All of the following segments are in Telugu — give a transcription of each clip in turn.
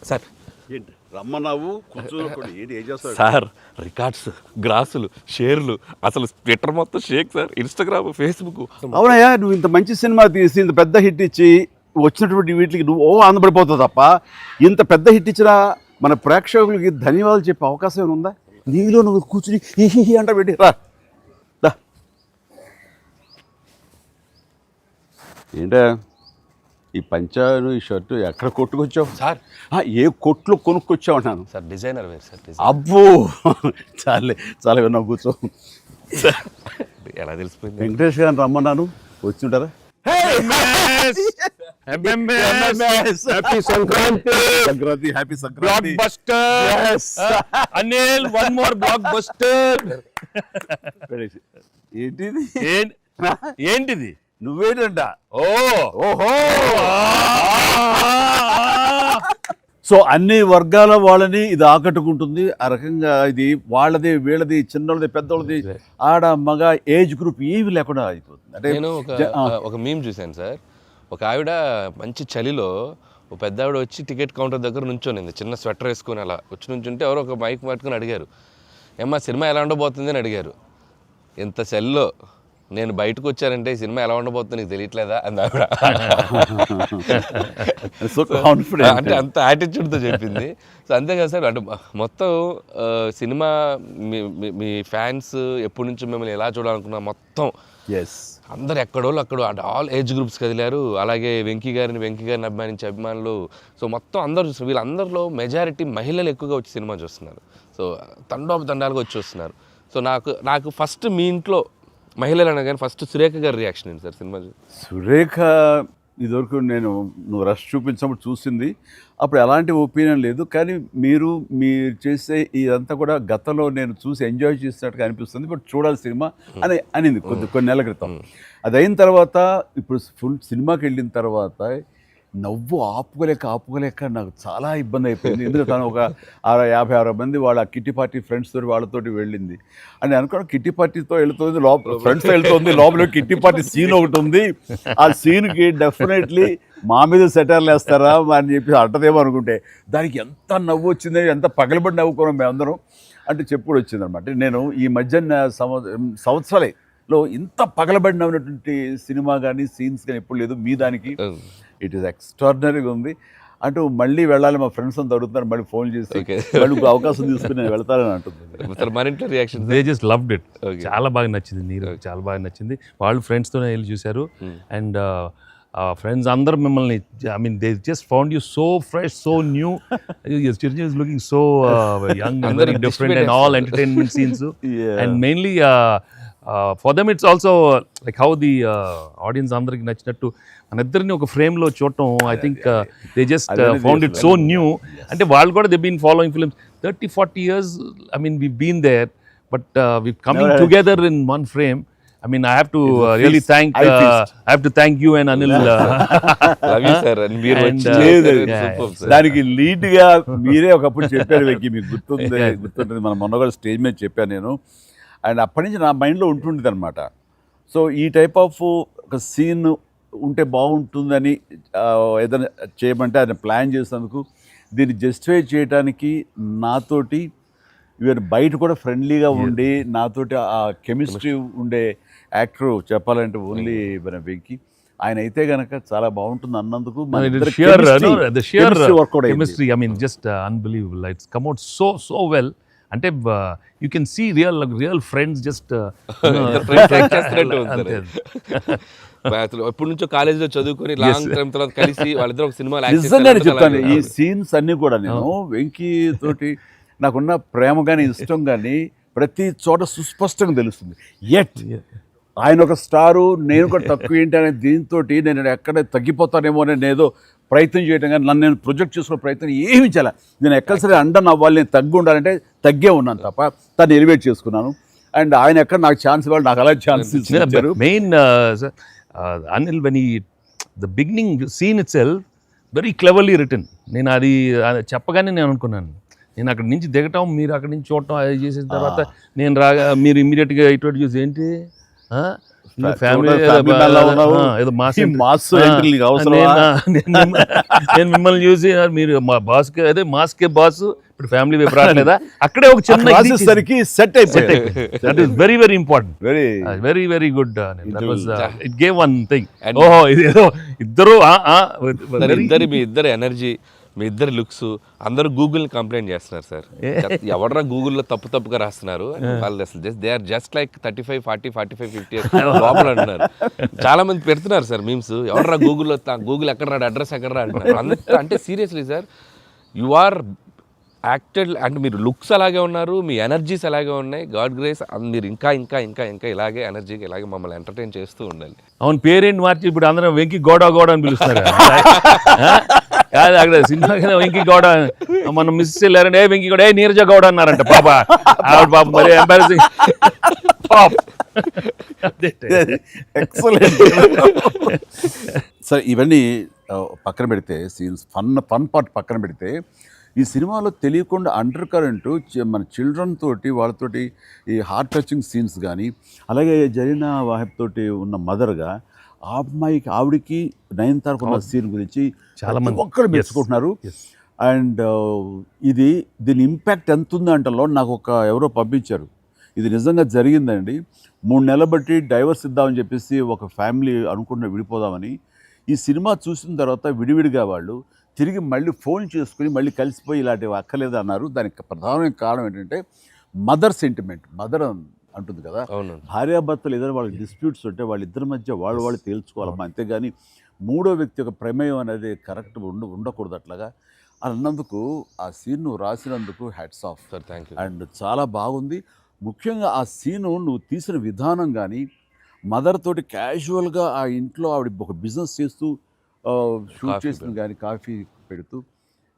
సార్ ఏంటి రమ్మన్నావు కూర్చోకుండా ఏంటి ఏం చేస్తావు? సార్ రికార్డ్స్, గ్రాసులు, షేర్లు, అసలు ట్విట్టర్ మొత్తం షేక్ సార్, ఇన్స్టాగ్రామ్, ఫేస్బుక్. అవునయ్యా, నువ్వు ఇంత మంచి సినిమా తీసి ఇంత పెద్ద హిట్ ఇచ్చి వచ్చినటువంటి వీటికి నువ్వు ఆనందపడిపోతావు తప్ప ఇంత పెద్ద హిట్ ఇచ్చిన మన ప్రేక్షకులకి ధన్యవాదాలు చెప్పే అవకాశం ఏమైనా ఉందా? నీలో నువ్వు కూర్చుని హీ అంట పెట్టి రా. ఏంటా ఈ పంచాను ఈ షర్టు ఎక్కడ కొట్టుకొచ్చావు సార్ ఏ కొట్లు కొనుక్కొచ్చావు అన్నాను. సార్ డిజైనర్ వేరు సార్. అబ్బో చాలా విన్నా కూర్చో. ఎలా తెలిసిపోయింది? వెంకటేష్ గారిని రమ్మన్నాను, వచ్చి ఉంటారా? Sankranti happy Sankranti. Anil one more block buster. ఏంటిది? నువ్వేంటంట? ఓహో సో అన్ని వర్గాల వాళ్ళని ఇది ఆకట్టుకుంటుంది. ఆ రకంగా ఇది వాళ్ళది, వీళ్ళది, చిన్నోళ్ళది, పెద్దోళ్ళది, ఆడ మగ ఏజ్ గ్రూప్ ఏవి లేకుండా అయిపోతుంది. అంటే నేను ఒక మీమ్ చూశాను సార్. ఒక ఆవిడ మంచి చలిలో ఒక పెద్ద ఆవిడ వచ్చి టికెట్ కౌంటర్ దగ్గర నుంచోనింది, చిన్న స్వెటర్ వేసుకొని అలా వచ్చి నుంచుంటే ఎవరో ఒక మైక్ పట్టుకుని అడిగారు, ఏమ్మా సినిమా ఎలా ఉండబోతుంది అని అడిగారు. ఎంత చలిలో నేను బయటకు వచ్చానంటే ఈ సినిమా ఎలా ఉండబోతుందో నీకు తెలియట్లేదా అంది ఆవిడ. అంటే అంత యాటిట్యూడ్తో చెప్పింది. సో అంతేకాదు సార్, అంటే మొత్తం సినిమా మీ ఫ్యాన్స్ ఎప్పటి నుంచి మిమ్మల్ని ఎలా చూడాలనుకున్నా మొత్తం అందరు ఎక్కడోళ్ళు అక్కడ ఆల్ ఏజ్ గ్రూప్స్ కదిలారు. అలాగే వెంకీ గారిని అభిమానించే అభిమానులు. సో మొత్తం అందరూ వీళ్ళందరిలో మెజారిటీ మహిళలు ఎక్కువగా వచ్చి సినిమా చూస్తున్నారు. సో తండాలుగా వచ్చి వస్తున్నారు. సో నాకు ఫస్ట్ మీ ఇంట్లో మహిళలు అనగానే ఫస్ట్ సురేఖ గారి రియాక్షన్ ఏంటి సార్ సినిమా? సురేఖ ఇదివరకు నువ్వు రష్ చూపించినప్పుడు చూసింది, అప్పుడు ఎలాంటి ఒపీనియన్ లేదు. కానీ మీరు చేసే ఇదంతా కూడా గతంలో నేను చూసి ఎంజాయ్ చేసినట్టుగా అనిపిస్తుంది, బట్ చూడాలి సినిమా అని అనింది కొన్ని నెలల క్రితం. అది అయిన తర్వాత ఇప్పుడు ఫుల్ సినిమాకి వెళ్ళిన తర్వాత నవ్వు ఆపుకోలేక నాకు చాలా ఇబ్బంది అయిపోయింది. ఎందుకంటే తను ఒక 50-60 మంది వాళ్ళ కిట్టి పార్టీ ఫ్రెండ్స్ తోటి వాళ్ళతోటి వెళ్ళింది అని అనుకోవడం. కిట్టి పార్టీతో వెళుతుంది, ఫ్రెండ్స్తో వెళ్తుంది, లోపల కిట్టి పార్టీ సీన్ ఒకటి ఉంది. ఆ సీన్కి డెఫినెట్లీ మా మీద సెటర్లు వేస్తారా అని చెప్పి అంటదేమో అనుకుంటే దానికి ఎంత నవ్వు వచ్చింది, ఎంత పగలబడి నవ్వుకున్నాం మేమందరం అంటే చెప్పుడు వచ్చిందనమాట. నేను ఈ మధ్య సంవత్సరాలలో ఇంత పగలబడి నవ్వినటువంటి సినిమా కానీ సీన్స్ కానీ ఎప్పుడు లేదు. మీ దానికి ఇట్ ఈస్ ఎక్స్ట్రాడినరీగా ఉంది. అంటూ మళ్ళీ వెళ్ళాలి, మా ఫ్రెండ్స్ అంతా అడుగుతున్నారు, మళ్ళీ ఫోన్ చేసి మళ్ళీ అవకాశం తీసుకుని నేను వెళ్తానని అంటుంది. They just loved it. చాలా బాగా నచ్చింది, నీరు చాలా బాగా నచ్చింది. వాళ్ళు ఫ్రెండ్స్తోనే వెళ్ళి చూశారు. అండ్ ఫ్రెండ్స్ అందరూ మిమ్మల్ని, I mean they just found you so fresh, so new. Chiranjeevi is looking so young and very different and all entertainment scenes. And mainly for them it's also like how the audience అందరికి నచ్చినట్టు మన ఇద్దరిని ఒక ఫ్రేమ్లో చూడటం. I think they just found it so new. అంటే వాళ్ళు కూడా they been following films 30-40 years. I mean we've been there, but we've coming together in one frame. I mean I have to really thank you and Anil. Love you sir. And మీరు దానికి లీడ్ గా మీరే ఒకప్పుడు చెప్పారు వెంకీ, మీకు గుర్తుంటుంది. మన మొన్న కూడా స్టేజ్ మీద చెప్పాను నేను. అండ్ అప్పటి నుంచి నా మైండ్లో ఉంటుండేది అనమాట. సో ఈ టైప్ ఆఫ్ ఒక సీన్ ఉంటే బాగుంటుందని ఏదైనా చేయమంటే ఆయన ప్లాన్ చేసినందుకు, దీన్ని జస్టిఫై చేయడానికి నాతోటి ఈవెన్ బయట కూడా ఫ్రెండ్లీగా ఉండి నాతోటి ఆ కెమిస్ట్రీ ఉండే యాక్టర్ చెప్పాలంటే ఓన్లీ మన వెంకీ. ఆయన అయితే గనక చాలా బాగుంటుంది అన్నందుకు chemistry, I mean just unbelievable. It's come out so well. అంటే you can see real friends just ఎప్పటి నుంచో కాలేజీలో చదువుకొని లాంగ్ టైం తర్వాత కలిసి వాళ్ళిద్దరు ఒక సినిమా చెప్తాను. ఈ సీన్స్ అన్ని కూడా నేను వెంకీ తోటి నాకున్న ప్రేమ కానీ ఇష్టం కానీ ప్రతి చోట సుస్పష్టంగా తెలుస్తుంది. ఎట్ ఆయన ఒక స్టారు, నేను కూడా తక్కువ ఏంటి అనే దీంతో నేను ఎక్కడ తగ్గిపోతానేమో అని ఏదో ప్రయత్నం చేయడం కానీ నన్ను నేను ప్రొజెక్ట్ చేసుకునే ప్రయత్నం ఏమి చేయాలి. నేను ఎక్కడ సరే అండర్ అవ్వాలి, నేను తగ్గి ఉండాలంటే తగ్గే ఉన్నాను తప్ప తను ఎలివేట్ చేసుకున్నాను. అండ్ ఆయన ఎక్కడ నాకు ఛాన్స్ ఇవ్వాలి, నాకు అలా ఛాన్స్ ఇచ్చారు. Main Anil, when the beginning scene itself very cleverly written. నేను అది చెప్పగానే నేను అనుకున్నాను, నేను అక్కడి నుంచి దిగటం, మీరు అక్కడి నుంచి చూడటం, అది చేసిన తర్వాత నేను రాగా మీరు ఇమ్మీడియట్గా ఇటువంటి చూసి ఏంటి ఫ్యామిలీ family man లా ఉన్నావు. ఈ మాస్ ఎంట్రీ నీకు అవసరమా? నేను మిమ్మల్ని చూసి మీరు మా బాస్ కి అదే మాస్ కే బాస్ ఇప్పుడు ఫ్యామిలీ వైపు రావట్లేదా అక్కడే ఒక చిన్న రాసేసరికి సెట్ అయిపోయింది. That is very very important, very very very good. It gave one thing. ఓహో ఇది ఏదో ఇద్దరు మీ ఇద్దరు ఎనర్జీ, మీ ఇద్దరు లుక్స్, అందరూ గూగుల్ని కంప్లైంట్ చేస్తున్నారు సార్. ఎవడరా గూగుల్లో తప్పుగా రాస్తున్నారు వాళ్ళు, అసలు దే ఆర్ జస్ట్ లైక్ 35, 40, 45, 50 లోపల అంటున్నారు. చాలా మంది పెడుతున్నారు సార్ మీమ్స్, ఎవడరా గూగుల్లో, గూగుల్ ఎక్కడ రాడు, అడ్రస్ ఎక్కడ రా అంటున్నారు. అంత అంటే seriously sir, you are acted అంటే మీరు లుక్స్ అలాగే ఉన్నారు, మీ ఎనర్జీస్ అలాగే ఉన్నాయి. గాడ్ గ్రేస్, మీరు ఇంకా ఇంకా ఇంకా ఇంకా ఇలాగే ఎనర్జీకి ఇలాగే మమ్మల్ని ఎంటర్టైన్ చేస్తూ ఉండాలి. అవును, పేరేంటి మార్చి ఇప్పుడు అందరం వెంకి గౌడ అని పిలుస్తారు కాదు, అక్కడ సినిమా వెంకి గౌడ, మనం మిస్ వెళ్ళారంటే వెంకి గౌడ, నీరజ గౌడ అన్నారంట పాప. ఆవిడ పాప మరి ఎంబారసింగ్. ఎక్సలెంట్. సరే, ఇవన్నీ పక్కన పెడితే, సీన్స్ ఫన్ పార్ట్ పక్కన పెడితే, ఈ సినిమాలో తెలియకుండా అండర్ కరెంట్ మన చిల్డ్రన్ తోటి వాళ్ళతోటి ఈ హార్ట్ టచింగ్ సీన్స్ కానీ, అలాగే జరీనా వాహిబ్ తోటి ఉన్న మదర్గా ఆ అమ్మాయికి, ఆవిడికి నయనతారకు ఉన్న సీన్ గురించి చాలా మంది ఒక్కరు మెచ్చుకుంటున్నారు. అండ్ దీని ఇంపాక్ట్ ఎంత ఉందంటలో నాకు ఎవరో పంపించారు, ఇది నిజంగా జరిగిందండి. 3 నెలలు బట్టి డైవర్స్ ఇద్దామని చెప్పేసి ఒక ఫ్యామిలీ అనుకుంటున్న విడిపోదామని, ఈ సినిమా చూసిన తర్వాత విడివిడిగా వాళ్ళు తిరిగి మళ్ళీ ఫోన్ చేసుకుని మళ్ళీ కలిసిపోయి ఇలాంటివి అక్కర్లేదు అన్నారు. దానికి ప్రధానమైన కారణం ఏంటంటే మదర్ సెంటిమెంట్. మదర్ అంటుంది కదా, భార్యాభర్తలు ఏదైనా వాళ్ళకి డిస్ప్యూట్స్ ఉంటే వాళ్ళిద్దరి మధ్య వాళ్ళు తేల్చుకోవాలమ్మా, అంతేగాని మూడో వ్యక్తి యొక్క ప్రమేయం అనేది కరెక్ట్ ఉండకూడదు. అట్లాగా అన్నందుకు, ఆ సీన్ నువ్వు రాసినందుకు hats off sir, thank you. And చాలా బాగుంది. ముఖ్యంగా ఆ సీను నువ్వు తీసిన విధానం కానీ, మదర్ తోటి క్యాజువల్గా ఆ ఇంట్లో ఆవిడ ఒక బిజినెస్ చేస్తూ షూట్ చేసింది కానీ, కాఫీ పెడుతూ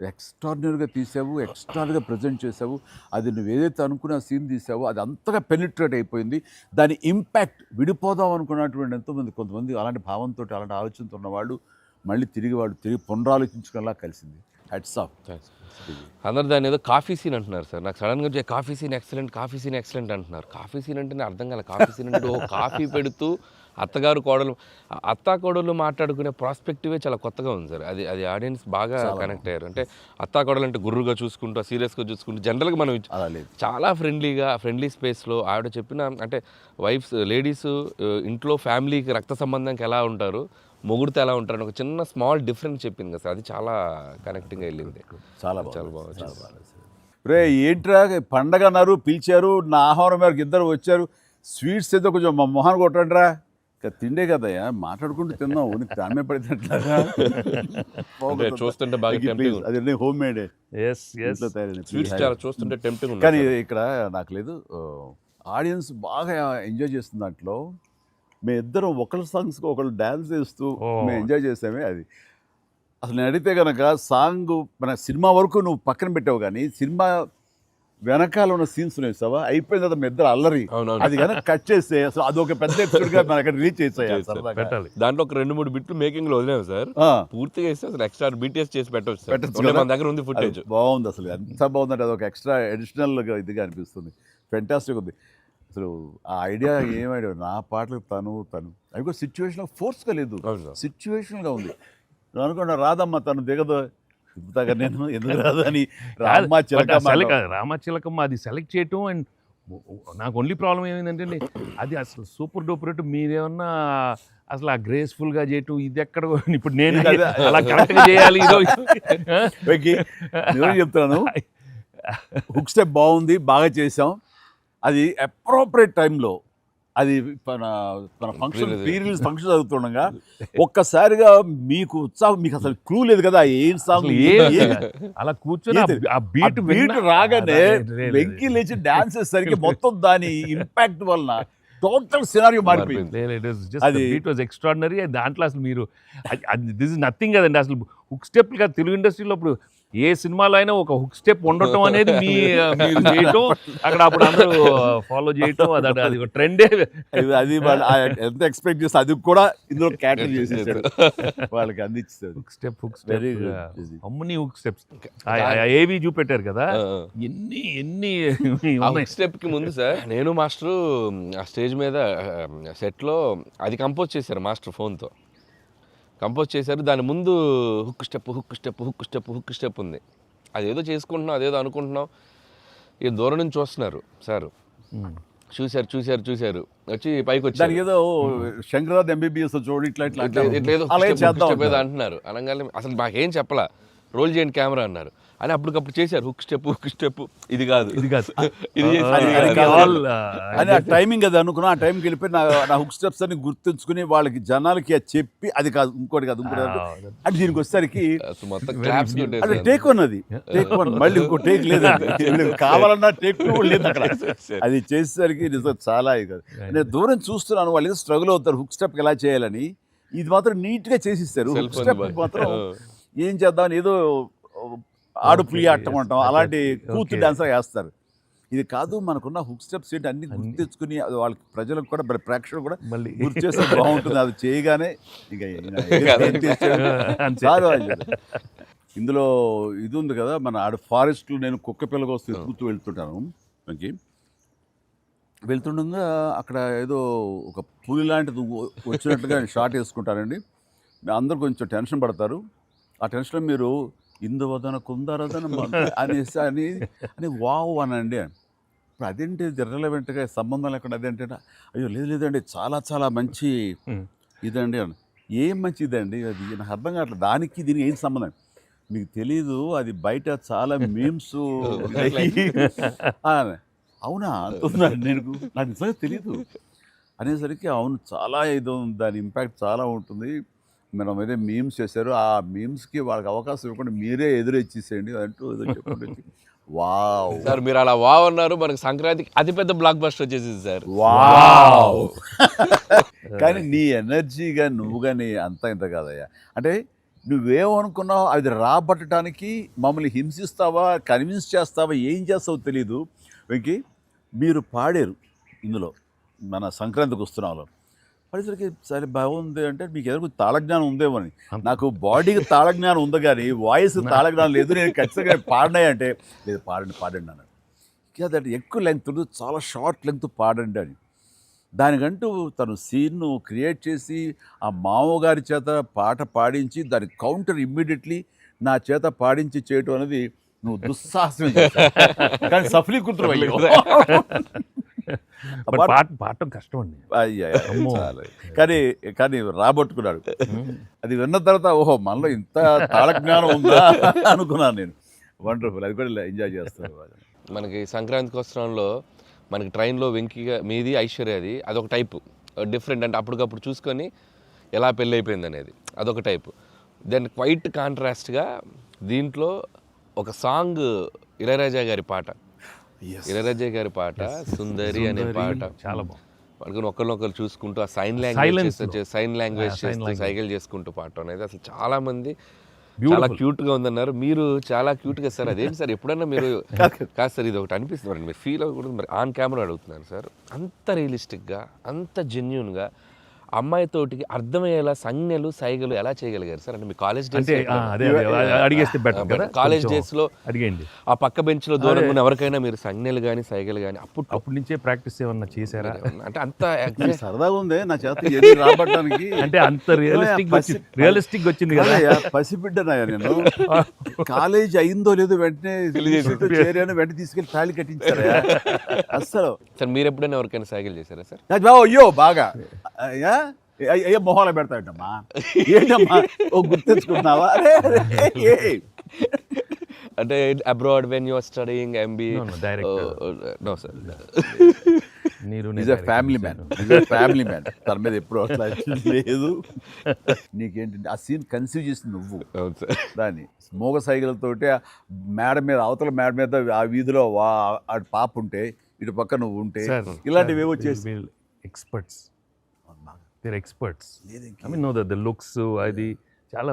ఎక్స్ట్రాడినరీగా తీసావు, ఎక్స్ట్రాడినరీగా ప్రజెంట్ చేసావు. అది నువ్వు ఏదైతే అనుకున్న సీన్ తీసావో అది అంతగా పెనిట్రేట్ అయిపోయింది. దాని ఇంపాక్ట్, విడిపోదాం అనుకున్నటువంటి కొంతమంది అలాంటి భావంతో, అలాంటి ఆలోచనతో ఉన్నవాళ్ళు మళ్ళీ తిరిగి పునరాలోచించుకునేలా కలిసింది. Hats off. అందరు దాన్ని ఏదో కాఫీ సీన్ అంటున్నారు సార్. నాకు సడన్గా కాఫీ సీన్ ఎక్సలెంట్ అంటున్నారు. కాఫీ సీన్ అంటే అర్థం కాలే. కాఫీ సీన్ అంటే కాఫీ పెడుతూ అత్తా కోడలు మాట్లాడుకునే ప్రాస్పెక్టివే చాలా కొత్తగా ఉంది సార్. అది ఆడియన్స్ బాగా కనెక్ట్ అయ్యారు. అంటే అత్తా కోడలు అంటే గుర్రుగా చూసుకుంటూ, సీరియస్గా చూసుకుంటూ, జనరల్గా మనం చాలా ఫ్రెండ్లీ స్పేస్లో ఆవిడ చెప్పిన, అంటే లేడీస్ ఇంట్లో ఫ్యామిలీకి రక్త సంబంధానికి ఎలా ఉంటారు, మొగుడితో ఎలా ఉంటారని ఒక చిన్న స్మాల్ డిఫరెన్స్ చెప్పింది కదా సార్. అది చాలా కనెక్టింగ్గా వెళ్ళింది. చాలా బాగా. రే ఏంట్రా పండగ అన్నారు, పిలిచారు, నా ఆహారం మేరకు ఇద్దరు వచ్చారు, స్వీట్స్ ఏదో కొంచెం మా మొహాన్ని కొట్టండిరా. తిండే కదయ్యా, మాట్లాడుకుంటూ తిన్నావు, నీకు దామే పడినట్లాగా చూస్తుంటే బాగా అది హోమ్ మేడ్ చూస్తుంటే టెంప్టింగ్. కానీ ఇక్కడ నాకు లేదు, ఆడియన్స్ బాగా ఎంజాయ్ చేస్తున్న దాంట్లో మేము ఇద్దరం ఒకళ్ళ సాంగ్స్కి ఒకళ్ళు డ్యాన్స్ చేస్తూ మేము ఎంజాయ్ చేసామే. అది అసలు నేను అడిగితే కనుక సాంగ్ మన సినిమా వరకు నువ్వు పక్కన పెట్టావు, కానీ సినిమా వెనకాల ఉన్న సీన్స్ వేసావా, అయిపోయిన తర్వాత మీ ఇద్దరు అల్లరి, అది కనుక కట్ చేస్తే అసలు అదొక పెద్ద ఎపిసోడ్గా మన అక్కడ రీచ్ చేసేయాలి. దాంట్లో ఒక 2-3 బిట్లు మేకింగ్ లో వదిలేము సార్, పూర్తిగా వేస్తే అసలు ఎక్స్ట్రా బీటీఎస్ చేసి పెట్టచ్చు. మన దగ్గర ఉంది ఫుటేజ్. బాగుంది, అసలు ఎంత బాగుందంటే అదొక ఎక్స్ట్రా అడిషనల్గా ఇదిగా అనిపిస్తుంది. ఫెంటాస్టిక్ ఉంది అసలు. ఆ ఐడియా ఏమైనా నా పాటలకు తను అవి కూడా సిచ్యువేషనల్ ఫోర్స్గా లేదు, సిచ్యువేషనల్గా ఉంది. నువ్వు అనుకున్నా రాదమ్మా తను దిగదు, నేను ఎందుకు రాదు అని రామచిలకమ్మ అది సెలెక్ట్ చేయటం. అండ్ నాకు ఓన్లీ ప్రాబ్లం ఏమైందంటే అది అసలు సూపర్ డూపర్ రేటు, మీరేమన్నా అసలు ఆ గ్రేస్ఫుల్గా చేయటం ఇది ఎక్కడ, ఇప్పుడు నేను అలా కరెక్ట్గా చేయాలి. చెప్తాను, హుక్ స్టెప్ బాగుంది, బాగా చేసాం. అది అప్రోప్రియేట్ టైంలో, అది మన ఫంక్షన్ ప్రీ-రిలీజ్ ఫంక్షన్ జరుగుతుండగా ఒక్కసారిగా మీకు ఉత్సాహం, మీకు అసలు క్లూ లేదు కదా ఏం సాంగ్, అలా కూర్చొని ఆ బీట్ రాగానే వెంకీ లేచి డాన్స్ చేసేసరికి మొత్తం దాని ఇంపాక్ట్ వలన టోటల్ సినారియో మారిపోయింది. అది ఇట్ వాజ్ ఎక్స్ట్రాడినరీ. దాంట్లో అసలు మీరు దిస్ ఇస్ నథింగ్ కదండి, అసలు హుక్ స్టెప్ కదా తెలుగు ఇండస్ట్రీలో. ఇప్పుడు ఏ సినిమాలో అయినా ఒక హుక్ స్టెప్ ఉండటం అనేది మీరు చేయటం, అక్కడ అప్పుడు అందరూ ఫాలో చేయటం, అది ఒక ట్రెండే. అది వాళ్ళు ఎంత ఎక్స్పెక్ట్ చేస్తే అది కూడా ఇందులో క్యాటర్ చేసేసాడు, వాళ్ళకి అందించాడు. Hook step Very good. అమ్మని హుక్ స్టెప్స్ ఏవి చూపెట్టారు కదా, ఎన్ని స్టెప్ కి ముందు సార్ నేను మాస్టరు ఆ స్టేజ్ మీద సెట్ లో అది కంపోజ్ చేశారు మాస్టర్ ఫోన్తో కంపోజ్ చేశారు. దాని ముందు hook step hook step hook step hook step ఉంది. అదేదో చేసుకుంటున్నాం, అదేదో అనుకుంటున్నాం. ఈ దూరం నుంచి చూస్తున్నారు సార్, చూశారు వచ్చి పైకి వచ్చి ఏదో శంకరాద్ ఎంబీబీఎస్ చూడు ఇట్లా ఏదో అంటున్నారు. అనగానే అసలు మాకేం చెప్పలా, రోల్ చేయండి కెమెరా అన్నారు. అని అప్పటికప్పుడు చేశారు హుక్ స్టెప్, ఇది కాదు ఇది అని ఆ టైమింగ్ అది అనుకున్నా. ఆ టైంకి వెళ్ళిపోయి నా హుక్ స్టెప్స్ అని గుర్తుంచుకుని వాళ్ళకి జనాలకి చెప్పి అది కాదు ఇంకోటి కాదు అంటే దీనికి వచ్చేసరికి అది టేక్ వన్, టేక్ వన్, మళ్ళీ ఇంకో టేక్ లేదండి, కావాలన్నా టేక్ టూ లేదు అక్కడ. అది చేసేసరికి నిజం చాలా ఇది కాదు. నేను దూరం చూస్తున్నాను, వాళ్ళు ఏదో స్ట్రగుల్ అవుతారు హుక్ స్టెప్ ఎలా చేయాలని. ఇది మాత్రం నీట్ గా చేసిస్తారు. హుక్ స్టెప్ మాత్రం ఏం చేద్దామని ఏదో ఆడు పులి ఆటం అంటాం అలాంటి కూతురు డాన్స్ వేస్తారు. ఇది కాదు, మనకున్న హుక్ స్టెప్స్ ఏంటి అన్ని గుర్తించుకుని అది వాళ్ళకి ప్రజలకు కూడా ప్రేక్షకులు కూడా మళ్ళీ గుర్తు చేస్తే బాగుంటుంది. అది చేయగానే ఇందులో ఇది ఉంది కదా, మన ఆడ ఫారెస్ట్లో నేను కుక్క పిల్లగా వస్తే ఎత్తుకుతూ వెళ్తుంటాను. మనకి వెళ్తుండగా అక్కడ ఏదో ఒక పులి లాంటిది వచ్చినట్టుగా షార్ట్ వేసుకుంటారండి. అందరూ కొంచెం టెన్షన్ పడతారు. ఆ టెన్షన్లో మీరు ఇందువదన కుందరదన అనేసి అని వావ్ అనండి. ఇప్పుడు అదేంటి ఇర్రెలవెంట్గా సంబంధం లేకుండా అదేంటే, అయ్యో లేదండి చాలా చాలా మంచి ఇదండి అని. ఏం మంచి ఇదండి అది నాకు అర్థం కావట్లేదు, దానికి దీనికి ఏం సంబంధం మీకు తెలీదు, అది బయట చాలా మీమ్స్. అవునా అంటున్నాను నేను, నాకు నిజంగా తెలీదు అనేసరికి అవును చాలా ఇది దాని ఇంపాక్ట్ చాలా ఉంటుంది. మనం ఏదో మీమ్స్ చేశారు, ఆ మీమ్స్కి వాళ్ళకి అవకాశం ఇవ్వకుండా మీరే ఎదురొచ్చేసేయండి అంటూ ఏదో చెప్పండి. వావ్ సార్, మీరు అలా వావ్ అన్నారు, మనకి సంక్రాంతికి అతిపెద్ద బ్లాక్ బస్టర్ వచ్చేసింది సార్. వావ్ కానీ నీ ఎనర్జీగా నువ్వు కానీ అంత ఇంత కాదయ్యా. అంటే నువ్వేమనుకున్నావు అది రాబట్టడానికి మమ్మల్ని హింసిస్తావా, కన్విన్స్ చేస్తావా, ఏం చేస్తావో తెలీదు. వెంకీ మీరు పాడారు ఇందులో మన సంక్రాంతికి వస్తున్నాలో, పరిసరికి సరే బాగుంది అంటే మీకు ఎదురు తాళజ్ఞానం ఉందేమని. నాకు బాడీకి తాళజ్ఞానం ఉంది కానీ వాయిస్ తాళజ్ఞానం లేదు. నేను ఖచ్చితంగా పాడినాయి అంటే లేదు పాడండి అన్నాడు. అదంటే ఎక్కువ లెంగ్త్ చాలా షార్ట్ లెంగ్త్ పాడండి అని. దానికంటూ తను సీన్ను క్రియేట్ చేసి ఆ మామగారి చేత పాట పాడించి దాని కౌంటర్ ఇమ్మీడియట్లీ నా చేత పాడించి చేయటం అనేది నువ్వు దుస్సాహసం కానీ సఫలీకృతం అయ్యో. పాడటం కష్టం అండి, కానీ రాబట్టుకున్నాడు. అది విన్న తర్వాత ఓహో మనలో ఇంత తాళజ్ఞానం ఉందా అనుకున్నాను నేను. వండర్ఫుల్, అది కూడా ఎంజాయ్ చేస్తాను. మనకి సంక్రాంతికి వస్త్రంలో మనకి ట్రైన్లో వెంకీగా మీది ఐశ్వర్యది అదొక టైపు డిఫరెంట్, అంటే అప్పటికప్పుడు చూసుకొని ఎలా పెళ్ళి అయిపోయింది అనేది అదొక టైపు. దెన్ క్వైట్ కాంట్రాస్ట్గా దీంట్లో ఒక సాంగ్ ఇళయరాజా గారి పాట, ఇళయరాజా గారి పాట సుందరి అనే పాట చాలా బాగుంది. ఒకరినొకరు చూసుకుంటూ ఆ సైన్ లాంగ్వేజ్ చేస్తూ సైకిల్ చేసుకుంటూ పాట అనేది అసలు చాలా మంది చాలా క్యూట్గా ఉందన్నారు. మీరు చాలా క్యూట్గా సార్. అదేంటి సార్ ఎప్పుడన్నా మీరు కాదు సార్ ఇది ఒకటి అనిపిస్తుంది, మీరు ఫీల్ అవ్వకూడదు, మరి ఆన్ కెమెరా అడుగుతున్నాను సార్. అంత రియలిస్టిక్గా అంత జెన్యూన్గా అమ్మాయితోటికి అర్థమయ్యేలా సంజ్ఞలు సైగలు ఎలా చేయగలిగారు సార్? అంటే మీ కాలేజ్ డేస్ అడిగేస్తే బెటర్ కదా, కాలేజ్ డేస్లో అడిగేయండి. ఆ పక్క బెంచ్లో దూరంగా ఉన్న ఎవరికైనా మీరు సంజ్ఞలు కానీ సైగలు కానీ అప్పటి నుంచే ప్రాక్టీస్ ఏమన్నా చేశారా? అంటే అంత సరదాగా ఉంది నా చేత రాబట్టడానికి. అంటే అంత రియలిస్టిక్ వచ్చింది కదా. పసిబిడ్డనాయా నేను, కాలేజ్ అయిందో లేదో వెంటనే చేరాను, వెంటనే తీసుకెళ్ళి తాళి కట్టించారా అస్సలు. సార్ మీరు ఎప్పుడైనా ఎవరికైనా సైకిల్ చేశారా సార్? అయ్యో బాగా అయ్యో మొహాలు పెడతాడమ్మా, ఏంటమ్మా ఓ గుర్తించుకుంటున్నావా? అంటే abroad when you are studying MBA? No sir, family man తన మీద ఎప్పుడు అట్లా లేదు. నీకేంటంటే ఆ సీన్ కన్సీవ్ చేసింది నువ్వు. దాన్ని మోగ సైకిల్తోటి మేడ మీద అవతల మేడ మీద ఆ వీధిలో ఆ పాప ఉంటే ఇటు పక్క నువ్వు ఉంటే ఇలాంటివి ఏవో చేసి experts. I mean, no, the looks, అది చాలా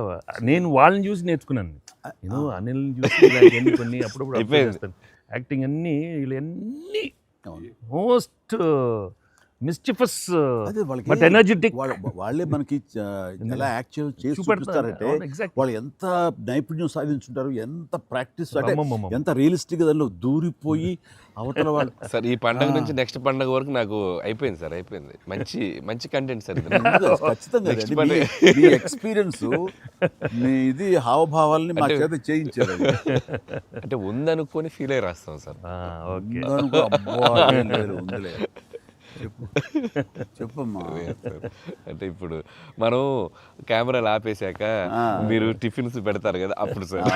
నేను వాళ్ళని చూసి నేర్చుకున్నాను. నేను అనిల్ని చూసి ఇలాంటివన్నీ కొన్ని అప్పుడప్పుడు observe అయిపోయింది. చేస్తాను. యాక్టింగ్ అన్నీ వీళ్ళన్నీ మోస్ట్ మిస్చిఫస్ అదే వాళ్ళకి బట్ ఎనర్జెటిక్ వాళ్ళే మనకి ఎలా యాక్ట్ చేసి చూపిస్తారంటే వాళ్ళు ఎంత నైపుణ్యం సాధించుంటారు, ఎంత ప్రాక్టీస్ అంటే ఎంత రియలిస్టిక్ గా దానిలో దూరిపోయి అవతల వాళ్ళు. సార్ ఈ పండగ నుంచి నెక్స్ట్ పండగ వరకు నాకు అయిపోయింది సార్, అయిపోయింది. మంచి మంచి కంటెంట్ సార్ ఇది. ఖచ్చితంగా Next అండి. పండగ. మీ ఎక్స్పీరియన్స్ మీ ఇది హావభావాలని మా చేత చేయించారు. అంటే ఉందనుకొని ఫీల్ అయ్యి రాస్తాం సార్. ఓకే. ఉందనుకో, అబ్బా, ఏం లేదు, ఉందిలే. చెప్పమ్మా. అంటే ఇప్పుడు మనం కెమెరాలు ఆపేశాక మీరు టిఫిన్స్ పెడతారు కదా అప్పుడు సార్.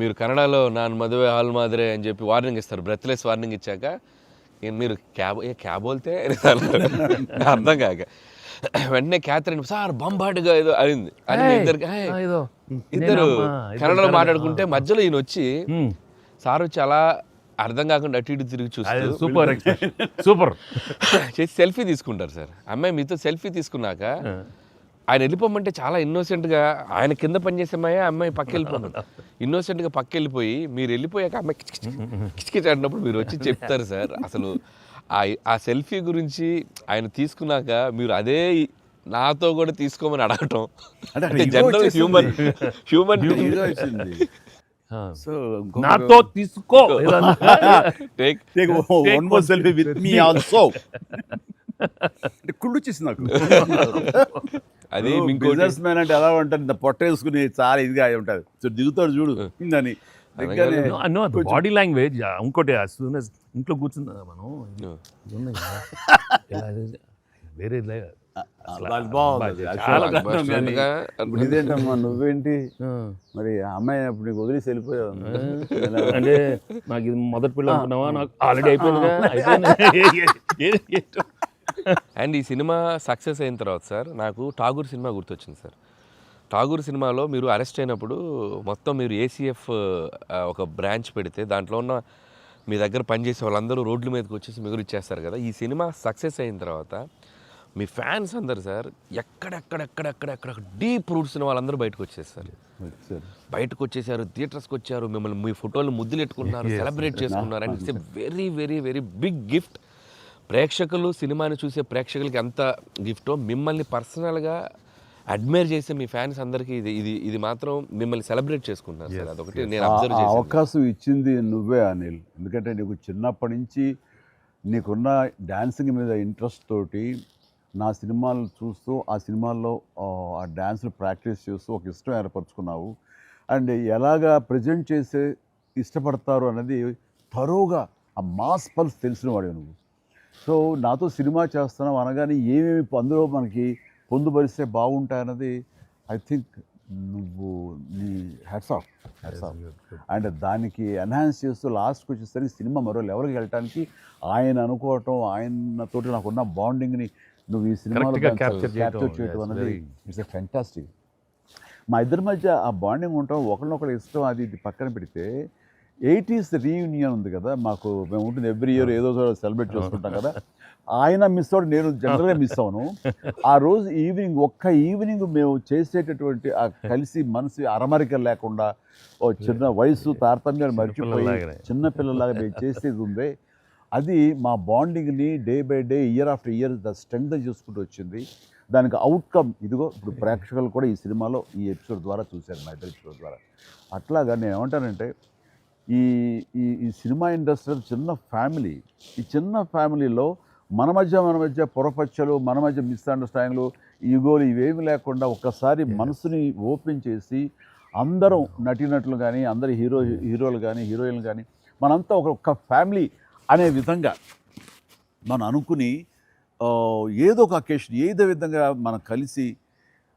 మీరు కన్నడలో నాన్ మదువే హాల్ మాదిరే అని చెప్పి వార్నింగ్ ఇస్తారు, బ్రెత్లెస్ వార్నింగ్ ఇచ్చాక మీరు క్యాబ్ వెళ్తే అర్థం కాక వెంటనే క్యాథరిన్ సార్ బంబాటుగా ఏదో అయింది అని ఇద్దరు కన్నడలో మాట్లాడుకుంటే మధ్యలో ఈయన వచ్చి సార్ వచ్చి అలా అర్థం కాకుండా అటు ఇటు తిరిగి చూస్తారు, సూపర్ సూపర్ చేసి సెల్ఫీ తీసుకుంటారు సార్. అమ్మాయి మీతో సెల్ఫీ తీసుకున్నాక ఆయన వెళ్ళిపోమంటే చాలా ఇన్నోసెంట్గా ఆయన కింద పనిచేసేమాయా అమ్మాయి పక్క వెళ్ళిపోమంట ఇన్నోసెంట్గా పక్క వెళ్ళిపోయి మీరు వెళ్ళిపోయాక అమ్మాయి కిచకిచ అంటున్నప్పుడు మీరు వచ్చి చెప్తారు సార్. అసలు ఆ సెల్ఫీ గురించి ఆయన తీసుకున్నాక మీరు అదే నాతో కూడా తీసుకోమని అడగటం అంటే జనరల్ హ్యూమన్ సో నాతో తీసుకో take one more selfie with me also అంటే కుళ్ళు వచ్చేసింది నాకు. అది బిజినెస్ మ్యాన్ అంటే ఎలా ఉంటారు, ఇంత పొట్ట వేసుకుని చాలా ఇదిగా ఉంటారు. సో దిగుతాడు చూడు ఇందని బాడీ లాంగ్వేజ్. ఇంకోటి ఇంట్లో కూర్చున్నా మనం వేరే ఇదేంటమ్మా నువ్వేంటి మరి అమ్మాయి అప్పుడు నీకు వదిలేసి వెళ్ళిపోయావు అంటే నాకు ఇది మొదటి పిల్ల అనుకున్నావా, నాకు ఆల్రెడీ అయిపోయింది. అండ్ ఈ సినిమా సక్సెస్ అయిన తర్వాత సార్ నాకు ఠాగూర్ సినిమా గుర్తొచ్చింది సార్. ఠాగూర్ సినిమాలో మీరు అరెస్ట్ అయినప్పుడు మొత్తం మీరు ఏసీఎఫ్ ఒక బ్రాంచ్ పెడితే దాంట్లో ఉన్న మీ దగ్గర పనిచేసే వాళ్ళందరూ రోడ్ల మీదకి వచ్చేసి మిగులు ఇచ్చేస్తారు కదా. ఈ సినిమా సక్సెస్ అయిన తర్వాత మీ ఫ్యాన్స్ అందరు సార్ ఎక్కడెక్కడెక్కడెక్కడెక్కడ డీప్ రూట్స్ వాళ్ళందరూ బయటకు వచ్చేసారు, బయటకు వచ్చేసారు, థియేటర్స్కి వచ్చారు, మిమ్మల్ని మీ ఫోటోలు ముద్దులు ఎట్టుకున్నారు, సెలబ్రేట్ చేసుకున్నారు. And it's a very very very big gift. ప్రేక్షకులు సినిమాని చూసే ప్రేక్షకులకి ఎంత గిఫ్టో మిమ్మల్ని పర్సనల్గా అడ్మైర్ చేసే మీ ఫ్యాన్స్ అందరికీ ఇది ఇది ఇది మాత్రం మిమ్మల్ని సెలబ్రేట్ చేసుకుంటున్నారు సార్. అదొకటి నేను అబ్జర్వ్ చేశాను. అవకాశం ఇచ్చింది నువ్వే అనిల్, ఎందుకంటే నీకు చిన్నప్పటి నుంచి నీకున్న డాన్సింగ్ మీద ఇంట్రెస్ట్ తోటి నా సినిమాలు చూస్తూ ఆ సినిమాల్లో ఆ డ్యాన్స్ని ప్రాక్టీస్ చేస్తూ ఒక ఇష్టం ఏర్పరచుకున్నావు. అండ్ ఎలాగా ప్రజెంట్ చేసే ఇష్టపడతారు అనేది తరోగా ఆ మాస్ పల్స్ తెలిసిన వాడు నువ్వు. సో నాతో సినిమా చేస్తున్నావు అనగానే ఏమేమి అందులో మనకి పొందుపరిస్తే బాగుంటాయన్నది ఐ థింక్ నువ్వు నీ హ్యాట్స్ ఆఫ్. అండ్ దానికి ఎన్హాన్స్ చేస్తూ లాస్ట్కి వచ్చేసరికి సినిమా మరో లెవెల్కి వెళ్ళటానికి ఆయన అనుకోవటం, ఆయనతోటి నాకున్న బాండింగ్ని నువ్వు ఈ సినిమాలో క్యాప్చర్ చేయటం అనేది ఇట్స్ ఎ ఫ్యాంటాస్టిక్. మా ఇద్దరి మధ్య ఆ బాండింగ్ ఉండటం, ఒకరినొకరు ఇష్టం, అది ఇది పక్కన పెడితే 80s రీయూనియన్ ఉంది కదా మాకు, మేము ఉంటుంది ఎవ్రీ ఇయర్ ఏదో సెలబ్రేట్ చేసుకుంటాం కదా. ఆయన మిస్ అవుట్, నేను జనరల్గా మిస్ అవును. ఆ రోజు ఈవినింగ్ ఒక్క ఈవినింగ్ మేము చేసేటటువంటి ఆ కలిసి మనసు అరమరిక లేకుండా ఓ చిన్న వయసు తారతమ్యాలు మర్చిపోయి చిన్నపిల్లలాగా మేము చేసేది ఉందే, అది మా బాండింగ్ని day by day year after year strength చేసుకుంటూ వచ్చింది. దానికి అవుట్కమ్ ఇదిగో ఇప్పుడు ప్రేక్షకులు కూడా ఈ సినిమాలో ఈ ఎపిసోడ్ ద్వారా చూశారు, మా ఇద్దరు ఎపిసోడ్ ద్వారా. అట్లాగా నేను ఏమంటానంటే ఈ ఈ సినిమా ఇండస్ట్రీ చిన్న ఫ్యామిలీ. ఈ చిన్న ఫ్యామిలీలో మన మధ్య పొరపచ్చలు, మన మధ్య మిస్అండర్స్టాండింగ్లు, ఈగోలు ఇవేమి లేకుండా ఒక్కసారి మనసుని ఓపెన్ చేసి అందరం నటీనటులు కానీ, అందరు హీరోలు కానీ, హీరోయిన్లు కానీ మనంతా ఒక ఫ్యామిలీ అనే విధంగా మనం అనుకుని ఏదో ఒక అకేషన్ ఏదో విధంగా మనం కలిసి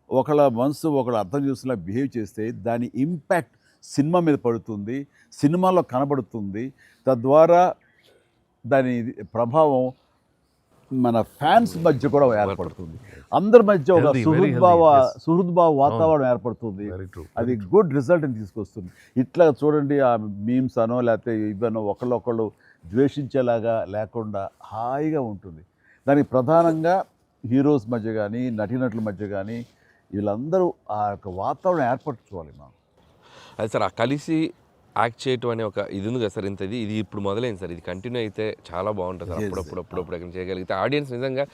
ఒకళ్ళ మనసు ఒకళ్ళు అర్థం చేసుకునేలా బిహేవ్ చేస్తే దాని ఇంపాక్ట్ సినిమా మీద పడుతుంది, సినిమాలో కనబడుతుంది. తద్వారా దాని ప్రభావం మన ఫ్యాన్స్ మధ్య కూడా ఏర్పడుతుంది, అందరి మధ్య ఒక సుహృద్భావ వాతావరణం ఏర్పడుతుంది. అది గుడ్ రిజల్ట్ని తీసుకొస్తుంది. ఇట్లా చూడండి, ఆ మీమ్స్ అనో లేకపోతే ఇవన్నో ఒకళ్ళొకళ్ళు ద్వేషించేలాగా లేకుండా హాయిగా ఉంటుంది. దానికి ప్రధానంగా హీరోస్ మధ్య కానీ, నటీనటుల మధ్య కానీ వీళ్ళందరూ ఆ యొక్క వాతావరణం ఏర్పరచుకోవాలి మనం. అది సార్ ఆ కలిసి యాక్ట్ చేయటం అనే ఒక ఇది ఉంది కదా సార్, ఇది ఇప్పుడు మొదలైంది సార్, ఇది కంటిన్యూ అయితే చాలా బాగుంటుంది సార్. అప్పుడప్పుడు ఎక్కడ చేయగలిగితే ఆడియన్స్ నిజంగా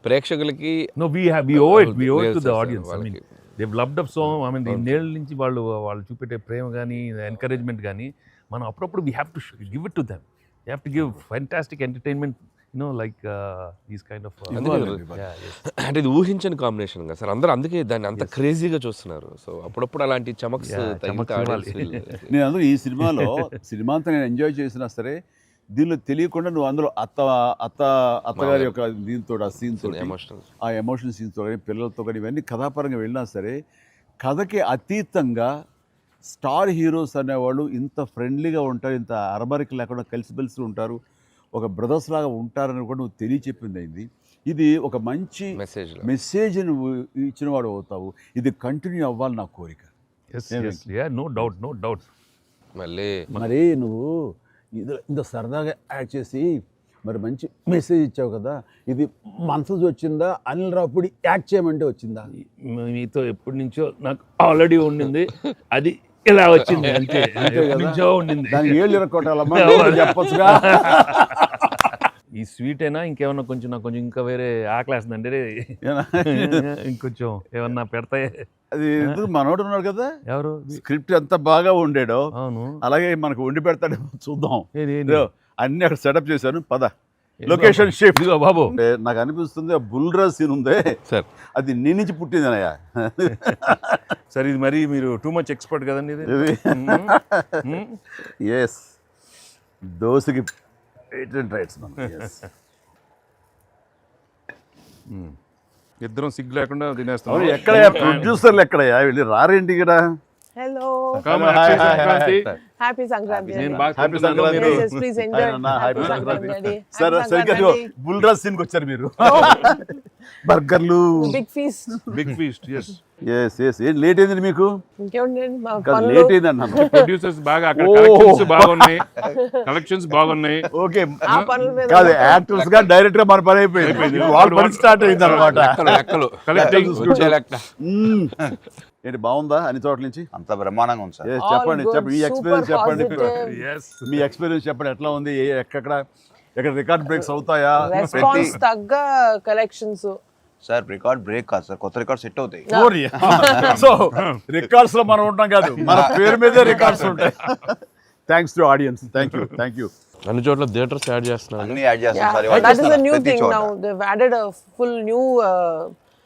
ప్రేక్షకులకి No, we owe it to the audience. I mean, they've loved up so. I mean, ఇన్నేళ్ళ నుంచి వాళ్ళు చూపెట్టే ప్రేమ కానీ ఎంకరేజ్మెంట్ కానీ మనం అప్పుడప్పుడు we have to give it to them. You have to give fantastic entertainment, like these kind of అంటే ఇది ఊహించని కాంబినేషన్ కదా సార్, అందరూ అందుకే దాన్ని అంత క్రేజీగా చూస్తున్నారు. సో అప్పుడప్పుడు అలాంటి చమక్స్ నేను అందులో ఈ సినిమా అంతా నేను ఎంజాయ్ చేసినా సరే, దీనిలో తెలియకుండా నువ్వు అందులో అత్తగారి యొక్క దీంతో ఆ సీన్తో ఆ ఎమోషనల్ సీన్స్తో కానీ పిల్లలతో కానీ ఇవన్నీ కథాపరంగా వెళ్ళినా సరే, కథకి అతీతంగా స్టార్ హీరోస్ అనేవాళ్ళు ఇంత ఫ్రెండ్లీగా ఉంటారు, ఇంత అరమరిక లేకుండా కలిసిమెలిసి ఉంటారు, ఒక బ్రదర్స్ లాగా ఉంటారని కూడా నువ్వు తెలియచెప్పింది అయింది. ఇది ఒక మంచి మెసేజ్ నువ్వు ఇచ్చిన వాడు అవుతావు. ఇది కంటిన్యూ అవ్వాలి నా కోరిక. No doubt. మరి నువ్వు ఇంత సరదాగా యాక్ట్ చేసి మరి మంచి మెసేజ్ ఇచ్చావు కదా, ఇది మనసు వచ్చిందా, అనిల్ రావుపూడి యాక్ట్ చేయమంటే వచ్చిందా? మీతో ఎప్పటి నుంచో నాకు ఆల్రెడీ ఉండింది, అది ఇలా వచ్చింది అంతే. నుంచో ఉండింది, దానికి ఏళ్ళు ఇరక్కొట్టాలమ్మా చెప్పొచ్చుగా. ఈ స్వీట్ అయినా ఇంకేమన్నా కొంచెం నాకు కొంచెం ఇంకా వేరే ఆకలేస్తుందంటే ఇంకొంచెం ఏమన్నా పెడతాయి. అది ఎందుకు మనోడు ఉన్నాడు కదా, ఎవరు స్క్రిప్ట్ ఎంత బాగా ఉండేడో అవును అలాగే మనకు వండి పెడతాడేమో చూద్దాం. అన్ని అక్కడ సెటప్ చేశాను, పద లొకేషన్ షిఫ్ట్ బాబు. నాకు అనిపిస్తుంది ఆ బుల్రా సీన్ ఉందే సార్, అది నీ నుంచి పుట్టిందనయ్యా. సార్ ఇది మరి మీరు టూ మచ్ ఎక్స్పర్ట్ కదండి ఇది. ఎస్, దోశకి పేటెంట్ రైట్స్ ఇద్దరం సిగ్గు లేకుండా తినేస్తాం. ఎక్కడ ప్రొడ్యూసర్లు ఎక్కడయ్యా, వెళ్ళి రారేంటి ఇక్కడ. Hello. హ్యాపీ సంక్రాంతి. సరే సరిగ్గా బుల్రా సీన్ కి వచ్చారు మీరు. బర్గర్లు, బిగ్ ఫీస్ట్. ఎస్ ఏం లేట్ అయింది మీకు? లేట్ అయింది అన్నాను. ప్రొడ్యూసర్స్ బాగా అక్కడ కలెక్షన్స్ బాగున్నాయి. ఓకే కాదు, యాక్టర్స్ గా డైరెక్ట్ గా మన పని అయిపోయింది, వాళ్ళ పని స్టార్ట్ అయింది అనమాట. ఏంటి బాగుందా అన్ని చోట్ల నుంచి? అంత బ్రహ్మాండంగా ఉంది సార్. చెప్పండి మీ ఎక్స్పీరియన్స్ చెప్పండి. మీ ఎక్స్పీరియన్స్ చెప్పండి, ఎట్లా ఉంది, ఎక్కడ రికార్డ్ బ్రేక్స్ అవుతాయా? రెస్పాన్స్ తగ్గ కలెక్షన్స్ సార్. రికార్డ్ బ్రేక్ కాదు సార్, కొత్త రికార్డ్ సెట్ అవుతాయి. సో రికార్డ్స్ లో మనం ఉంటాం కాదు, మన పేరు మీదే రికార్డ్స్ ఉంటాయి. Thanks to audience. Thank you. అన్ని చోట్ల థియేటర్స్ యాడ్ చేస్తున్నారు, అన్ని యాడ్ చేస్తాం sir. That is a new thing now. They've added a full new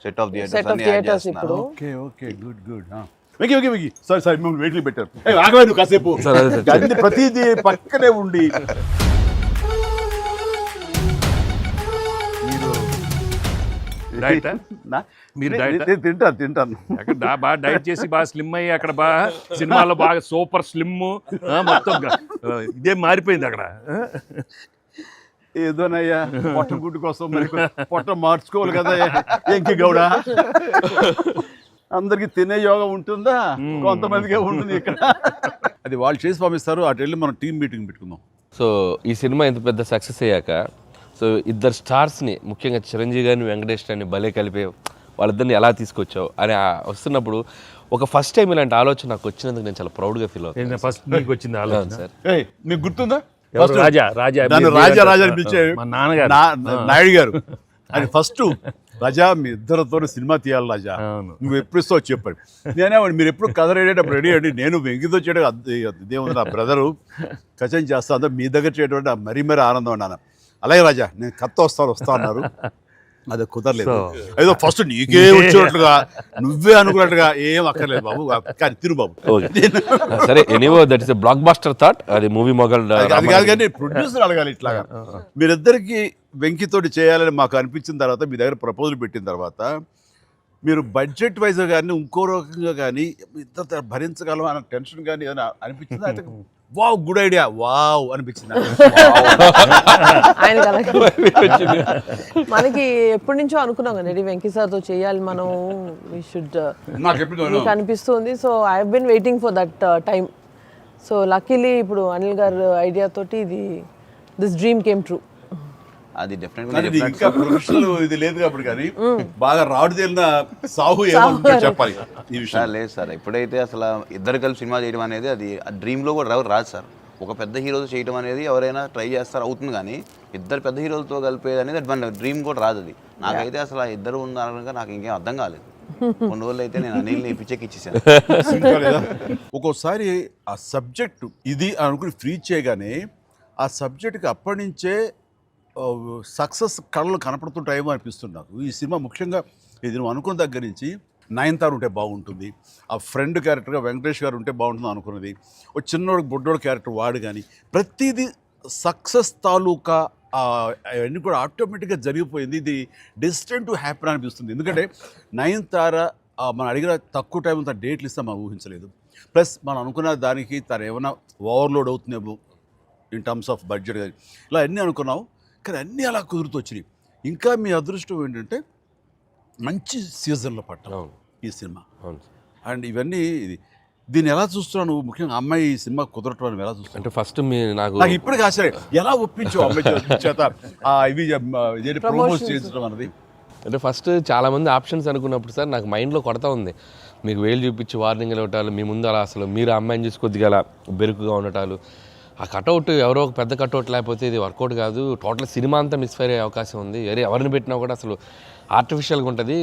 set of theatres ఇప్పుడు. Okay good. వెకి సారీ మేము వెయిట్లు పెట్టారు. ఆగవే నువ్వు కాసేపు, అన్ని ప్రతిదీ పక్కనే ఉండి. మీరు తింటాను అక్కడ బాగా డైట్ చేసి బాగా స్లిమ్ అయ్యి అక్కడ బాగా సినిమాలో బాగా సూపర్ స్లిమ్ మొత్తం ఇదే మారిపోయింది అక్కడ. ఏదోనయ్యా పొట్ట గుడ్డు కోసం మరి పొట్ట మార్చుకోవాలి కదా ఎంకి గౌడ. అందరికి తినే యోగం ఉంటుందా? కొంతమందికే ఉంటుంది ఇక్కడ. అది వాళ్ళు చేసి పంపిస్తారు, అటు వెళ్ళి మనం టీం మీటింగ్ పెట్టుకుందాం. సో ఈ సినిమా ఇంత పెద్ద సక్సెస్ అయ్యాక, సో ఇద్దరు స్టార్స్ని ముఖ్యంగా చిరంజీవి గారిని వెంకటేష్ గారిని భలే కలిపే వాళ్ళిద్దరిని ఎలా తీసుకొచ్చావు అని వస్తున్నప్పుడు ఒక ఫస్ట్ టైం ఇలాంటి ఆలోచన నాకు వచ్చినందుకు నేను చాలా ప్రౌడ్గా ఫీల్ అవుతాను. ఫస్ట్ మీకు వచ్చింది ఆలోచన సార్. మీకు గుర్తుందా? రాజా పిలిచే నాయుడు గారు అది ఫస్ట్, రాజా మీ ఇద్దరితో సినిమా తీయాలి రాజా, నువ్వు ఎప్పుడు ఇస్తావు చెప్పాడు. నేనేమండి మీరు ఎప్పుడు కథ రెడేటప్పుడు రెడీ అండి, నేను వెంకితో చేయడం ఇదేముంది, నా బ్రదరు కచం చేస్తా అంతా మీ దగ్గర చేయడం మరీ ఆనందం అన్నాను. అలాగే రాజా నేను కథ వస్తా అన్నారు, అది కుదరలేదు. ఏదో ఫస్ట్ నీకే వచ్చినట్లుగా నువ్వే అనుకున్నట్టుగా ఏం అక్కర్లేదు బాబు, కానీ తిరు బాబు. సరే anyway that is a blockbuster thought. అది మూవీ మొగల్ అది కాదు, కానీ ప్రొడ్యూసర్ అడగాలి ఇట్లాగా. మీరిద్దరికి వెంకితోటి చేయాలని మాకు అనిపించిన తర్వాత, మీ దగ్గర ప్రపోజల్ పెట్టిన తర్వాత, మీరు బడ్జెట్ వైజ్ కానీ ఇంకో రకంగా కానీ ఇద్దరు భరించగలం అన్న టెన్షన్ కానీ ఏదైనా అనిపించిందా? అయితే వావ్ గుడ్ ఐడియా వావ్ అనిపించింది మనకి. ఎప్పటి నుంచో అనుకున్నాం కదా వెంకీ సార్తో చేయాలి మనం, వి షుడ్ మీకు అనిపిస్తుంది. So I have been waiting for that time. So luckily ఇప్పుడు అనిల్ గారు ఐడియా తోటి దిస్ డ్రీమ్ కేమ్ ట్రూ. అది కానీ నీకు ఇంకా డెఫినెట్గా ప్రొఫెషనల్ ఇది లేదు కాబట్టి కానీ బాగా రాడు తేలిన సాహు ఏమంటుందో చెప్పాలి ఈ విషయం. సార్ లేదు సార్, ఎప్పుడైతే అసలు ఇద్దరు కలిసి సినిమా చేయడం అనేది అది డ్రీమ్లో కూడా రాదు సార్. ఒక పెద్ద హీరోతో చేయడం అనేది ఎవరైనా ట్రై చేస్తారు, అవుతుంది, కానీ ఇద్దరు పెద్ద హీరోలతో కలిపేది అనేది మన డ్రీమ్ కూడా రాదు. అది నాకైతే అసలు ఆ ఇద్దరు ఉన్నారనగా నాకు ఇంకేం అర్థం కాలేదు. కొన్ని రోజులు అయితే నేను అనిల్ని పిచ్చెక్కిచ్చేసాను. ఒక్కోసారి ఆ సబ్జెక్టు ఇది అనుకుని ఫ్రీ చేయగానే ఆ సబ్జెక్ట్కి అప్పటి నుంచే సక్సెస్ కళలు కనపడుతుంటాయేమో అనిపిస్తుంది నాకు. ఈ సినిమా ముఖ్యంగా ఇది నువ్వు అనుకున్న దగ్గర నుంచి నయనతార ఉంటే బాగుంటుంది, ఆ ఫ్రెండ్ క్యారెక్టర్గా వెంకటేష్ గారు ఉంటే బాగుంటుంది అనుకున్నది, ఒక చిన్నోడు బొడ్డోడు క్యారెక్టర్ వాడు, కానీ ప్రతిదీ సక్సెస్ తాలూకా అవన్నీ కూడా ఆటోమేటిక్గా జరిగిపోయింది. ఇది డెస్టిన్ టు హ్యాపీ అనిపిస్తుంది. ఎందుకంటే నయనతార మనం అడిగిన తక్కువ టైం అంతా డేట్లు ఇస్తే మనం ఊహించలేదు. ప్లస్ మనం అనుకున్న దానికి తను ఏమైనా ఓవర్లోడ్ అవుతుందేమో ఇన్ టర్మ్స్ ఆఫ్ బడ్జెట్ కానీ ఇలా అన్నీ అనుకున్నాం, కానీ అన్నీ అలా కుదురుతూ వచ్చినాయి. ఇంకా మీ అదృష్టం ఏంటంటే మంచి సీజన్లో పట్టాం ఈ సినిమా. అండ్ ఇవన్నీ దీన్ని ఎలా చూస్తున్నావు నువ్వు? ముఖ్యంగా అమ్మాయి ఈ సినిమా కుదరటం అని ఎలా చూస్తావు? అంటే ఫస్ట్ నాకు ఇప్పటికీ ఆశ్చర్యం, ఎలా ఒప్పించావు అమ్మాయి చేత ఇవి ప్రమోట్ చేయించడం అన్నది? అంటే ఫస్ట్ చాలామంది ఆప్షన్స్ అనుకున్నప్పుడు సార్ నాకు మైండ్లో కొడతా ఉంది, మీకు వేలు చూపించి వార్నింగ్లు ఇవ్వటాలు, మీ ముందు అలా అసలు మీరు అమ్మాయిని చూసి కొద్దిగా అలా బెరుకుగా ఉండటాలు, ఆ కటౌట్ ఎవరో ఒక పెద్ద కటౌట్ లేకపోతే ఇది వర్కౌట్ కాదు, టోటల్ సినిమా అంతా మిస్ఫైర్ అయ్యే అవకాశం ఉంది, ఎవరిని పెట్టినా కూడా అసలు ఆర్టిఫిషియల్గా ఉంటుంది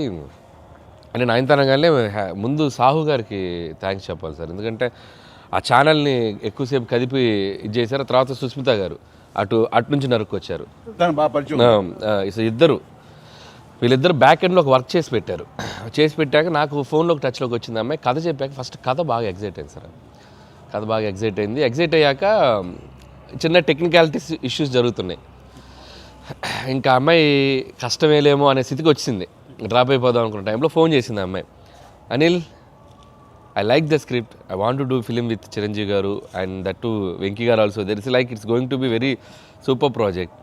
అంటే నయనతారగానే ముందు సాహు గారికి థ్యాంక్స్ చెప్పాలి సార్. ఎందుకంటే ఆ ఛానల్ని ఎక్కువసేపు కదిపి ఇది చేశారు. తర్వాత సుస్మిత గారు అటు నుంచి నరుక్కొచ్చారు. వీళ్ళిద్దరు బ్యాక్ ఎండ్లో ఒక వర్క్ చేసి పెట్టారు. చేసి పెట్టాక నాకు ఫోన్లోకి టచ్లోకి వచ్చింది అమ్మాయి. కథ చెప్పాక ఫస్ట్ కథ బాగా ఎగ్జైట్ అయింది సార్. కథ బాగా ఎగ్జైట్ అయింది. ఎగ్జైట్ అయ్యాక చిన్న టెక్నికాలిటీస్ ఇష్యూస్ జరుగుతున్నాయి. ఇంకా అమ్మాయి కష్టమేలేమో అనే స్థితికి వచ్చింది. డ్రాప్ అయిపోదాం అనుకున్న టైంలో ఫోన్ చేసింది అమ్మాయి, Anil I like the script, I want to do film with Chiranjeevi గారు అండ్ దట్ టు వెంకీ గారు also, there is like it's going to be very super project.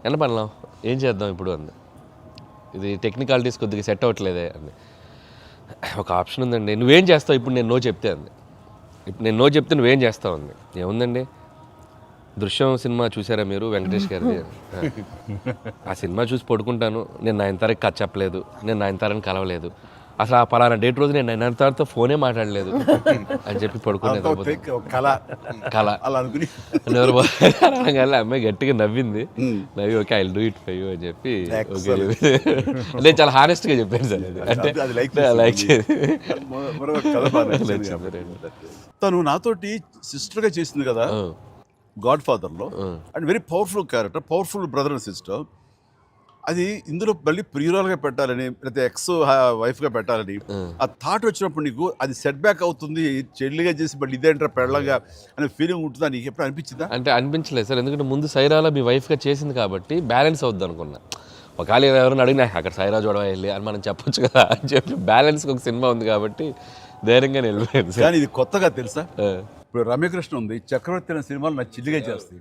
ఎంత పనిలాం ఏం చేద్దాం ఇప్పుడు అంది. ఇది టెక్నికాలిటీస్ కొద్దిగా సెట్ అవ్వట్లేదే అంది. ఒక ఆప్షన్ ఉందండి, నువ్వేం చేస్తావు ఇప్పుడు నేను నో చెప్తే అంది. ఇప్పుడు నేను నో చెప్తే నువ్వేం చేస్తావు అంది. ఏముందండి, దృశ్యం సినిమా చూసారా మీరు వెంకటేష్ గారిది? ఆ సినిమా చూసి పడుకుంటాను, నేను నయనతారకి కథ చెప్పలేదు, నేను నయనతారని కలవలేదు, అసలు ఆ పలానా డేట్ రోజు నేను నయనతారతో ఫోనే మాట్లాడలేదు అని చెప్పి పడుకునేది. అమ్మాయి గట్టిగా నవ్వింది. నవ్వి okay I do it for you అని చెప్పి నేను చాలా హానెస్ట్గా చెప్పాను సార్. అంటే లైక్ తను నాతోటి సిస్టర్గా చేసింది కదా గాడ్ ఫాదర్లో, and very powerful character, powerful brother and sister. అది ఇందులో మళ్ళీ ప్రియురాలుగా పెట్టాలని లేకపోతే ఎక్స్ వైఫ్గా పెట్టాలని ఆ థాట్ వచ్చినప్పుడు నీకు అది సెట్ బ్యాక్ అవుతుంది, చెల్లిగా చేసి మళ్ళీ ఇదేంటారా పెళ్ళగా అనే ఫీలింగ్ ఉంటుందా నీకు ఎప్పుడు అనిపించిందా? అంటే అనిపించలేదు సార్, ఎందుకంటే ముందు సైరాలో మీ వైఫ్గా చేసింది కాబట్టి బ్యాలెన్స్ అవుద్ది అనుకున్నా. ఒకవేళ ఎవరైనా అడిగినా అక్కడ సైరా చూడవా వెళ్ళి అని మనం చెప్పొచ్చు కదా అని చెప్పి బ్యాలెన్స్కి ఒక సినిమా ఉంది కాబట్టి ధైర్యంగా వెళ్ళిపోయింది సార్. కానీ ఇది కొత్తగా తెలుసా, ఇప్పుడు రమ్యకృష్ణ ఉంది, చక్రవర్తి అనే సినిమాలు నాకు చిల్లిగా చేస్తాయి,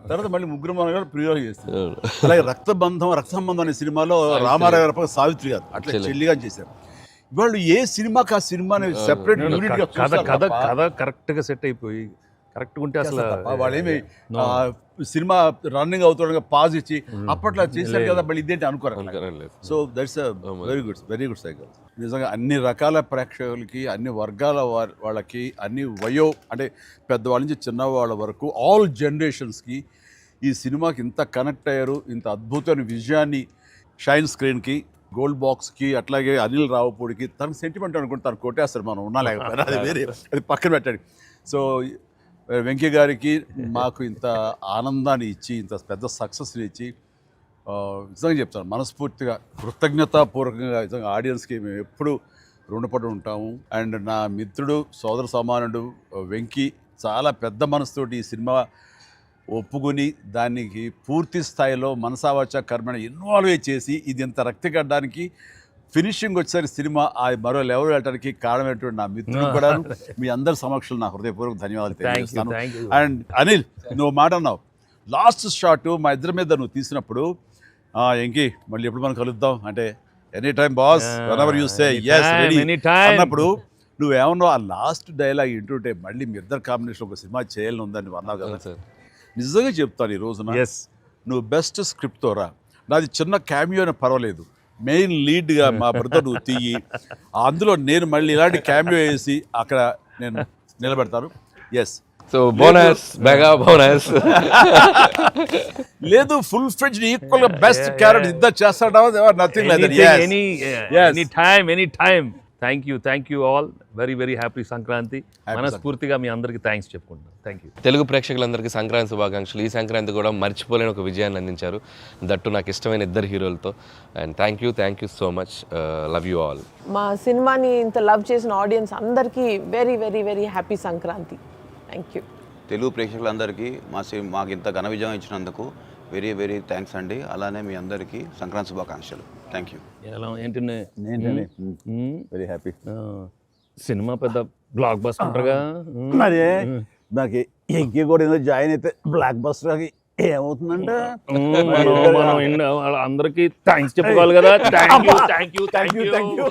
తర్వాత మళ్ళీ ముగ్గురు మన గారు ప్రియులు చేస్తారు. అలాగే రక్త సంబంధం అనే సినిమాలో రామారావు గారు సావిత్రి గారు అట్లా చెల్లిగా చేశారు. వాళ్ళు ఏ సినిమాకి ఆ సినిమాని సెపరేట్ కథ కరెక్ట్గా సెట్ అయిపోయి కరెక్ట్గా ఉంటే అసలు వాళ్ళేమి సినిమా రన్నింగ్ అవుతుండగా పాజ్ ఇచ్చి అప్పట్లో చేశారు కదా మళ్ళీ ఇదేంటి అనుకోరు. So that's very good cycle. నిజంగా అన్ని రకాల ప్రేక్షకులకి, అన్ని వర్గాల వాళ్ళకి, అన్ని అంటే పెద్దవాళ్ళ నుంచి చిన్నవాళ్ళ వరకు ఆల్ జనరేషన్స్కి ఈ సినిమాకి ఇంత కనెక్ట్ అయ్యారు. ఇంత అద్భుతమైన విజయాన్ని షైన్ స్క్రీన్కి, గోల్డ్ బాక్స్కి, అట్లాగే అనిల్ రావుపూడికి తనకు సెంటిమెంట్ అనుకుంటే తను కొట్టేస్తారు, మనం ఉన్నా లేకపోయినా అది వేరే, అది పక్కన పెట్టండి. సో వెంకీ గారికి మాకు ఇంత ఆనందాన్ని ఇచ్చి, ఇంత పెద్ద సక్సెస్ని ఇచ్చి నిజంగా చెప్తాను మనస్ఫూర్తిగా కృతజ్ఞతాపూర్వకంగా నిజంగా ఆడియన్స్కి మేము ఎప్పుడు రుణపడి ఉంటాము. అండ్ నా మిత్రుడు, సోదర సమానుడు వెంకీ చాలా పెద్ద మనసుతోటి ఈ సినిమా ఒప్పుకొని దానికి పూర్తి స్థాయిలో మనసావాచ కర్మణ ఇన్వాల్వ్ చేసి ఇది ఇంత రక్తి కట్టడానికి, ఫినిషింగ్ వచ్చేసరికి సినిమా ఆ మరో లెవెల్ వెళ్ళడానికి కారణమైనటువంటి నా మిత్రుడు కూడా మీ అందరి సమక్షంలో నా హృదయపూర్వక ధన్యవాదాలు తెలియజేస్తాను. అండ్ అనిల్, నువ్వు మాట అన్నావు లాస్ట్ షాట్ మా ఇద్దరి మీద నువ్వు తీసినప్పుడు, ఎంకి మళ్ళీ ఎప్పుడు మనం కలుద్దాం అంటే any time boss, whenever you say yes ready అన్నప్పుడు నువ్వేమన్నావు, ఆ లాస్ట్ డైలాగ్ వింటుంటే మళ్ళీ మీ ఇద్దరు కాంబినేషన్ ఒక సినిమా చేయాలని ఉందని అన్నావు కదా సార్. నిజంగా చెప్తాను ఈ రోజున నువ్వు బెస్ట్ స్క్రిప్ట్తో రా, నాది చిన్న క్యామియో అని పర్వాలేదు, మెయిన్ లీడ్గా మా బ్రదర్ నువ్వు తీయి, అందులో నేను మళ్ళీ ఇలాంటి క్యామియో వేసి అక్కడ నేను నిలబెడతాను. Yes. So bonus, mega bonus. లేదు, ఫుల్ ఫ్రెండ్స్ ఈక్వల్ గా బెస్ట్ క్యారెక్టర్ ఇద్దరు చేస్తాడా, nothing like that. Any time. Thank you all. Very happy Sankranti. మనస్ఫూర్తిగా మీ అందరికి థ్యాంక్స్ చెప్పుకుంటాను. Thank you. తెలుగు ప్రేక్షకులందరికీ సంక్రాంతి శుభాకాంక్షలు. ఈ సంక్రాంతి కూడా మర్చిపోలేని ఒక విజయాన్ని అందించారు, దట్టు నాకు ఇష్టమైన ఇద్దరు హీరోలతో. And thank you so much. Love you all. మా సినిమాని ఇంత లవ్ చేసిన ఆడియన్స్ అందరికీ very happy Sankranti. Thank you. Telugu ప్రేక్షకులందరికీ మాకు ఇంత ఘన విజయం ఇచ్చినందుకు వెరీ థ్యాంక్స్ అండి. అలానే మీ అందరికీ సంక్రాంతి శుభాకాంక్షలు. Thank you. ఎలా ఏంటి వెరీ హ్యాపీ. సినిమా పెద్ద బ్లాక్ బస్టర్గా మరి నాకు ఎంకి కూడా ఏదో జాయిన్ అయితే బ్లాక్ బస్టర్ ఏమవుతుందంటే మనం అందరికి థ్యాంక్స్ చెప్పుకోవాలి కదా. Thank you.